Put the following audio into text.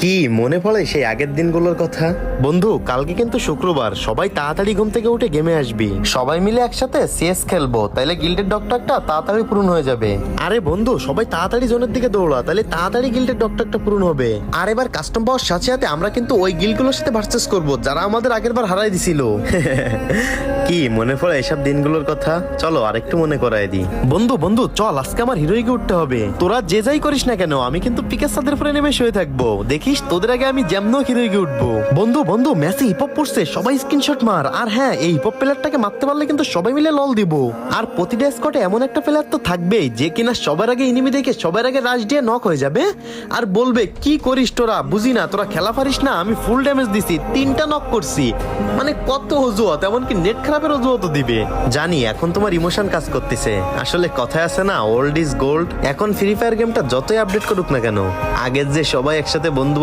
কি মনে পড়ে সেই আগের দিনগুলোর কথা? বন্ধু, কালকে কিন্তু শুক্রবার, সবাই তাড়াতাড়ি ঘুম থেকে উঠে গেমে আসবি। সবাই মিলে একসাথে সিএস খেলবো, তাইলে গিল্ডের ডক্টরটা তাড়াতাড়ি পূরণ হয়ে যাবে। আরে বন্ধু, সবাই তাড়াতাড়ি জোনের দিকে দৌড়া, তাহলে তাড়াতাড়ি গিল্ডের ডক্টরটা পূরণ হবে। আর এবার কাস্টম পাওয়ার সাথে সাথে আমরা কিন্তু ওই গিল্ডগুলোর সাথে ভার্সেস করব যারা আমাদের আগের বার হারাই দিছিল। কি মনে পড়ে এসব দিনগুলোর কথা? চলো আরেকটু মনে করায় দিই। বন্ধু বন্ধু চল, আজকে আমার হিরোইকে উঠতে হবে। তোরা যে যাই করিস না কেন, আমি কিন্তু পিকের সাদের উপরে নেমে শুয়ে থাকবো। দেখিস তোদের আগে আমি যেমন হিরোইকে উঠবো। বন্ধু বন্ধু ম্যাচে হিপহপ পড়ছে, সবাই স্ক্রিনশট মার। আর হ্যাঁ, এই হিপহপ প্লেয়ারটাকে মারতে পারলে কিন্তু সবাই মিলে লল দিব। আর প্রতিটা স্কোয়াডে এমন একটা প্লেয়ার তো থাকবেই যে কিনা সবার আগে এনিমি দেখে সবার আগে রাশ দিয়ে নক হয়ে যাবে আর বলবে কি করিস তোরা, বুঝি না তোরা খেলা পারিস না, আমি ফুল ড্যামেজ দিছি, 3টা নক করছি। মানে কত অজুহাত, এমনকি নেট খারাপের অজুহাতও দিবে। জানি এখন তোমার ইমোশন কাজ করতেছে, আসলে কথায় আছে না, ওল্ড ইজ গোল্ড। এখন ফ্রি ফায়ার গেমটা যতই আপডেট করুক না কেন, আগের যে সবাই একসাথে বন্ধু